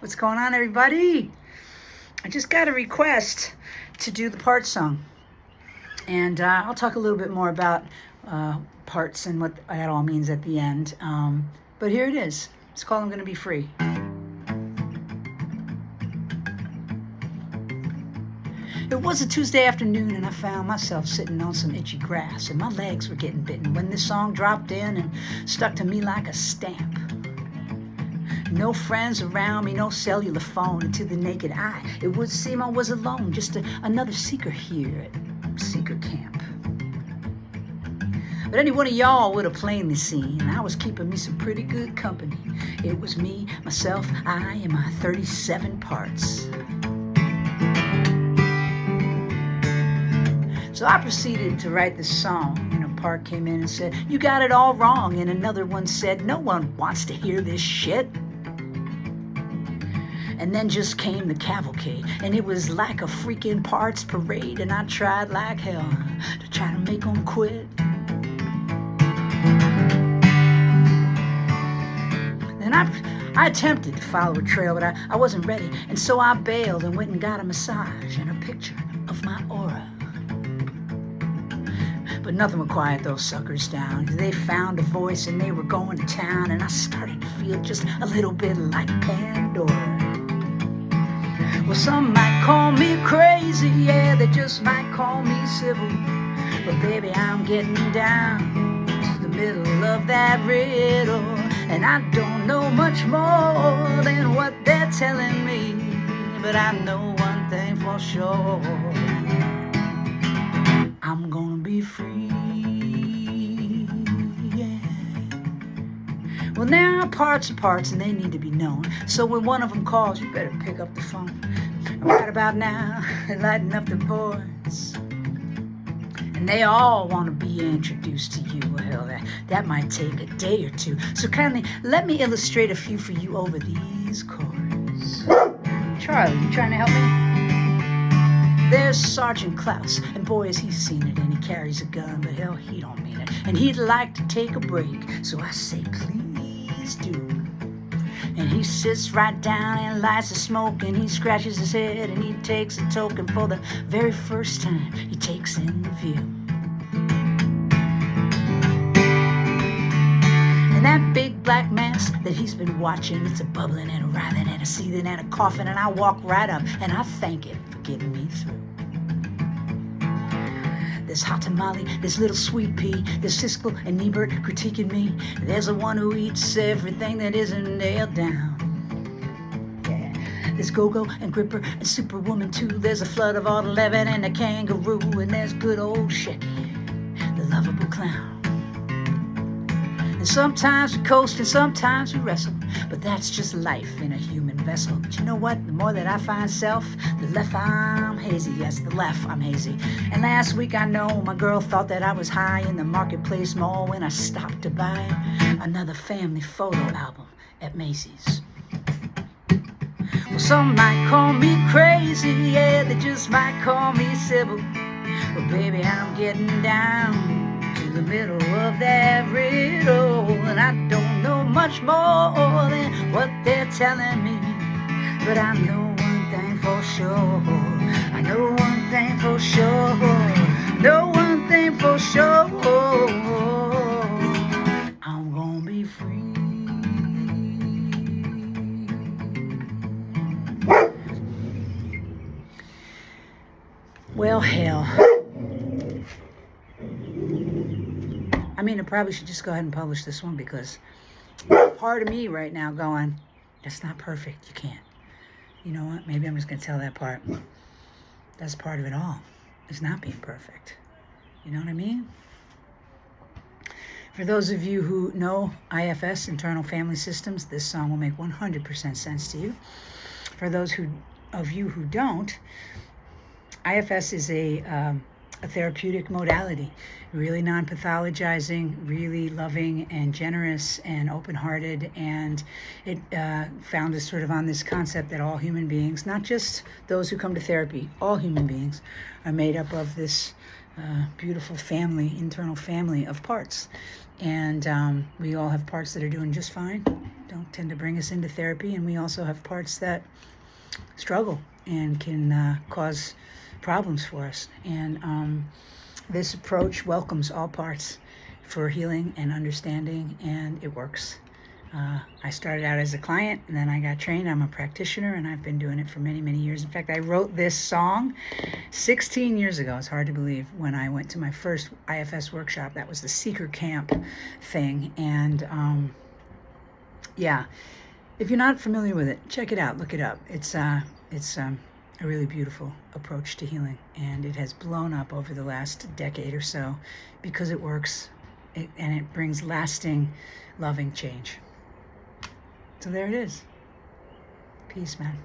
What's going on, everybody? I just got a request to do the part song. And I'll talk a little bit more about parts and what that all means at the end. But here it is. It's called I'm Gonna Be Free. It was a Tuesday afternoon and I found myself sitting on some itchy grass and my legs were getting bitten when this song dropped in and stuck to me like a stamp. No friends around me, no cellular phone, and to the naked eye it would seem I was alone, just another seeker here at seeker camp. But any one of y'all would have plainly seen I was keeping me some pretty good company. It was me, myself, I, and my 37 parts. So I proceeded to write this song, and a part came in and said, "You got it all wrong," and another one said, "No one wants to hear this shit." And then just came the cavalcade, and it was like a freaking parts parade, and I tried like hell to try to make them quit. Then I attempted to follow a trail, but I wasn't ready, and so I bailed and went and got a massage and a picture of my aura. But nothing would quiet those suckers down. They found a voice and they were going to town, and I started to feel just a little bit like Pandora. Well, some might call me crazy, yeah, they just might call me civil. But baby, I'm getting down to the middle of that riddle, and I don't know much more than what they're telling me. But I know one thing for sure, I'm gonna be free, yeah. Well, now parts are parts and they need to be known. So when one of them calls, you better pick up the phone. And right about now, they're lighting up the boards. And they all want to be introduced to you. Well, hell, that might take a day or two. So kindly, let me illustrate a few for you over these chords. Charlie, you trying to help me? There's Sergeant Klaus, and boy, has he seen it, and he carries a gun, but hell, he don't mean it. And he'd like to take a break, so I say, please do. And he sits right down and lights the smoke, and he scratches his head, and he takes a token for the very first time he takes in the view. And that big black mass that he's been watching, it's a bubbling and a writhing and a seething and a coughing, and I walk right up and I thank it for getting me through. There's hot tamale, there's little sweet pea, there's Siskel and Ebert critiquing me. There's the one who eats everything that isn't nailed down. Yeah. There's Go-Go and Gripper and Superwoman too. There's a flood of all 11 and a kangaroo, and there's good old Shecky, the lovable clown. And sometimes we coast and sometimes we wrestle, but that's just life in a human vessel. But you know what? The more that I find self, the left I'm hazy. Yes, the left I'm hazy. And last week I know my girl thought that I was high in the Marketplace Mall when I stopped to buy another family photo album at Macy's. Well, some might call me crazy, yeah, they just might call me civil. But baby, I'm getting down to the middle of that riddle, and I don't know much more than what they're telling me. But I know one thing for sure, I know one thing for sure, know one thing for sure, I'm gonna be free. Well, hell, I mean, I probably should just go ahead and publish this one, because part of me right now going, that's not perfect, you can't. You know what, maybe I'm just going to tell that part. That's part of it all. It's not being perfect. You know what I mean? For those of you who know IFS, Internal Family Systems, this song will make 100% sense to you. For those of you who don't, IFS is a therapeutic modality, really non-pathologizing, really loving and generous and open-hearted, and it founded sort of on this concept that all human beings, not just those who come to therapy, all human beings are made up of this beautiful family, internal family of parts. And we all have parts that are doing just fine, don't tend to bring us into therapy, and we also have parts that struggle and can cause problems for us. And this approach welcomes all parts for healing and understanding, and it works. I started out as a client, and then I got trained. I'm a practitioner, and I've been doing it for many, many years. In fact, I wrote this song 16 years ago. It's hard to believe. When I went to my first IFS workshop, that was the Seeker Camp thing. And yeah, if you're not familiar with it, check it out. Look it up. It's a really beautiful approach to healing, and it has blown up over the last decade or so because it works, and it brings lasting, loving change. So there it is. Peace, man.